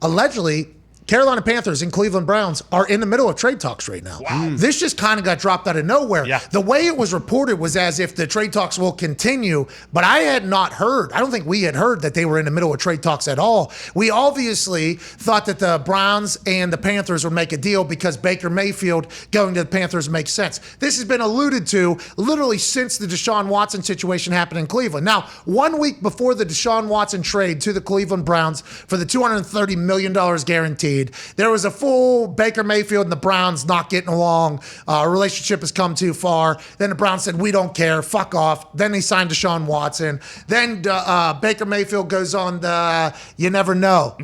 allegedly, Carolina Panthers and Cleveland Browns are in the middle of trade talks right now. Wow. This just kind of got dropped out of nowhere. Yeah. The way it was reported was as if the trade talks will continue, but I had not heard, I don't think we had heard that they were in the middle of trade talks at all. We obviously thought that the Browns and the Panthers would make a deal because Baker Mayfield going to the Panthers makes sense. This has been alluded to literally since the Deshaun Watson situation happened in Cleveland. Now, 1 week before the Deshaun Watson trade to the Cleveland Browns for the $230 million guaranteed, there was a full Baker Mayfield and the Browns not getting along. A relationship has come too far. Then the Browns said, we don't care, fuck off. Then they signed Deshaun Watson. Then Baker Mayfield goes on the You Never Know,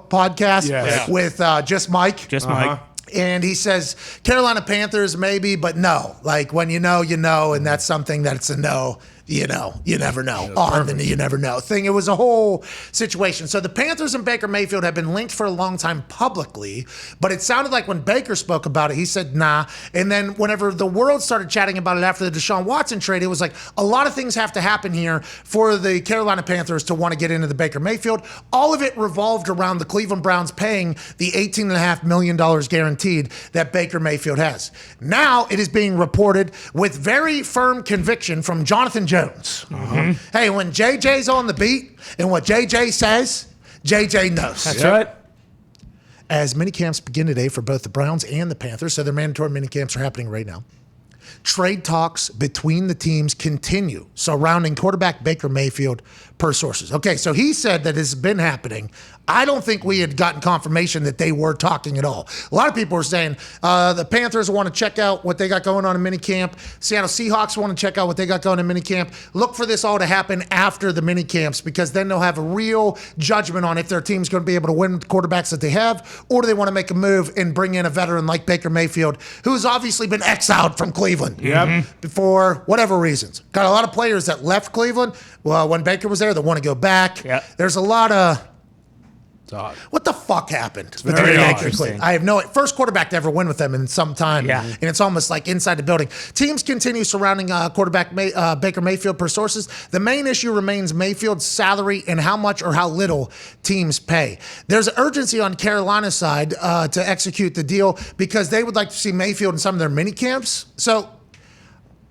podcast with Just Mike. Just Mike. And he says, Carolina Panthers maybe, but no. Like when you know, and that's something that's a no. You never know. The you never know thing. It was a whole situation. So the Panthers and Baker Mayfield have been linked for a long time publicly, but it sounded like when Baker spoke about it, he said, nah. And then whenever the world started chatting about it after the Deshaun Watson trade, it was like a lot of things have to happen here for the Carolina Panthers to want to get into the Baker Mayfield. All of it revolved around the Cleveland Browns paying the $18.5 million guaranteed that Baker Mayfield has. Now it is being reported with very firm conviction from Jonathan Jones. Hey, when JJ's on the beat and what JJ says, JJ knows. That's right. As minicamps begin today for both the Browns and the Panthers, so their mandatory minicamps are happening right now. Trade talks between the teams continue surrounding quarterback Baker Mayfield per sources. Okay, so he said that it's been happening. I don't think we had gotten confirmation that they were talking at all. A lot of people are saying the Panthers want to check out what they got going on in minicamp. Seattle Seahawks want to check out what they got going in minicamp. Look for this all to happen after the minicamps because then they'll have a real judgment on if their team's going to be able to win with the quarterbacks that they have, or do they want to make a move and bring in a veteran like Baker Mayfield, who's obviously been exiled from Cleveland for whatever reasons. Got a lot of players that left Cleveland. Well, when Baker was there, they want to go back. There's a lot of what the fuck happened? Very interesting. I have no first quarterback to ever win with them in some time, and it's almost like inside the building. Teams continue surrounding quarterback Baker Mayfield per sources. The main issue remains Mayfield's salary and how much or how little teams pay. There's an urgency on Carolina's side to execute the deal because they would like to see Mayfield in some of their mini camps. So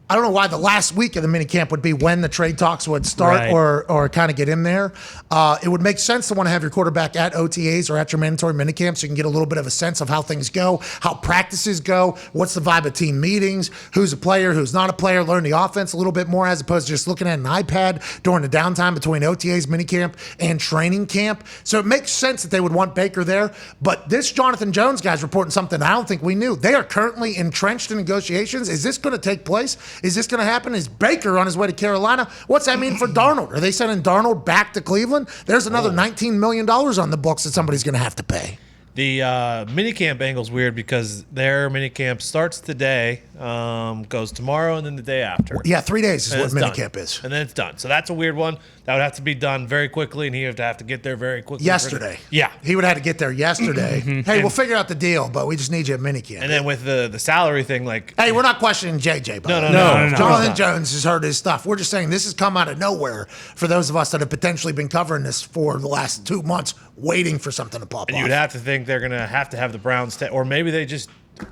I don't know why the last week of the minicamp would be when the trade talks would start or kind of get in there. It would make sense to want to have your quarterback at OTAs or at your mandatory minicamp so you can get a little bit of a sense of how things go, how practices go, what's the vibe of team meetings, who's a player, who's not a player, learn the offense a little bit more as opposed to just looking at an iPad during the downtime between OTAs, minicamp, and training camp. So it makes sense that they would want Baker there. But this Jonathan Jones guy's reporting something I don't think we knew. They are currently entrenched in negotiations. Is this going to take place? Is this going to happen? Is Baker on his way to Carolina? What's that mean for Darnold? Are they sending Darnold back to Cleveland? There's another $19 million on the books that somebody's going to have to pay. The minicamp angle's weird because their minicamp starts today, goes tomorrow, and then the day after. Yeah, 3 days is what minicamp is. And then it's done. So that's a weird one. That would have to be done very quickly, and he would have to get there very quickly. Yesterday. Yeah. He would have to get there yesterday. Hey, we'll figure out the deal, but we just need you at minicamp. And then with the salary thing, like... Hey, we're not questioning JJ, but No. Jonathan Jones has heard his stuff. We're just saying this has come out of nowhere for those of us that have potentially been covering this for the last 2 months, waiting for something to pop off. And you would have to think they're going to have the Browns, or maybe they just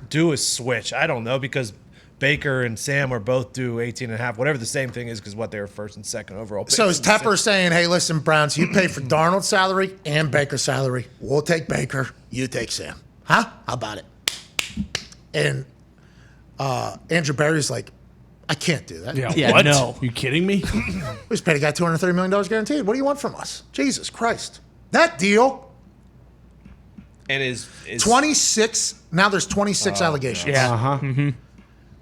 do a switch. I don't know, because Baker and Sam are both due 18.5, whatever the same thing is, because they're first and second overall picks. So is Tepper saying, hey, listen, Browns, you pay for Darnold's salary and Baker's salary. We'll take Baker. You take Sam. Huh? How about it? And Andrew Berry's like, I can't do that. Yeah, what? No. You kidding me? We just paid a guy $230 million guaranteed. What do you want from us? Jesus Christ. That deal. And is 26. Now there's 26 allegations. Yeah.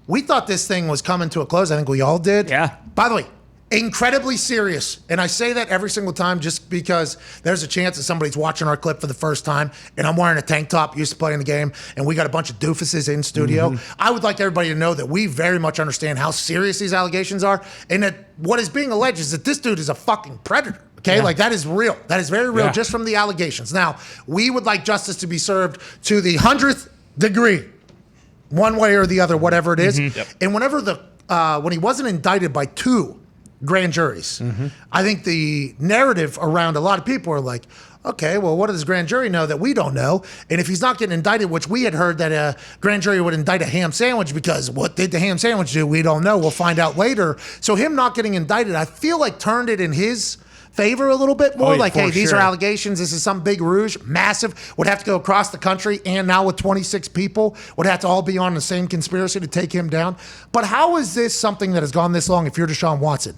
We thought this thing was coming to a close. I think we all did. Yeah. By the way, incredibly serious. And I say that every single time just because there's a chance that somebody's watching our clip for the first time and I'm wearing a tank top, used to playing the game, and we got a bunch of doofuses in studio. I would like everybody to know that we very much understand how serious these allegations are and that what is being alleged is that this dude is a fucking predator. Okay, like that is real. That is very real just from the allegations. Now, we would like justice to be served to the 100th degree, one way or the other, whatever it is. And whenever when he wasn't indicted by 2 grand juries. I think the narrative around a lot of people are like, okay, well, what does grand jury know that we don't know? And if he's not getting indicted, which we had heard that a grand jury would indict a ham sandwich because what did the ham sandwich do? We don't know. We'll find out later. So him not getting indicted, I feel like turned it in his favor a little bit more. Hey, these are allegations. This is some big rouge, massive, would have to go across the country, and now with 26 people, would have to all be on the same conspiracy to take him down. But how is this something that has gone this long if you're Deshaun Watson?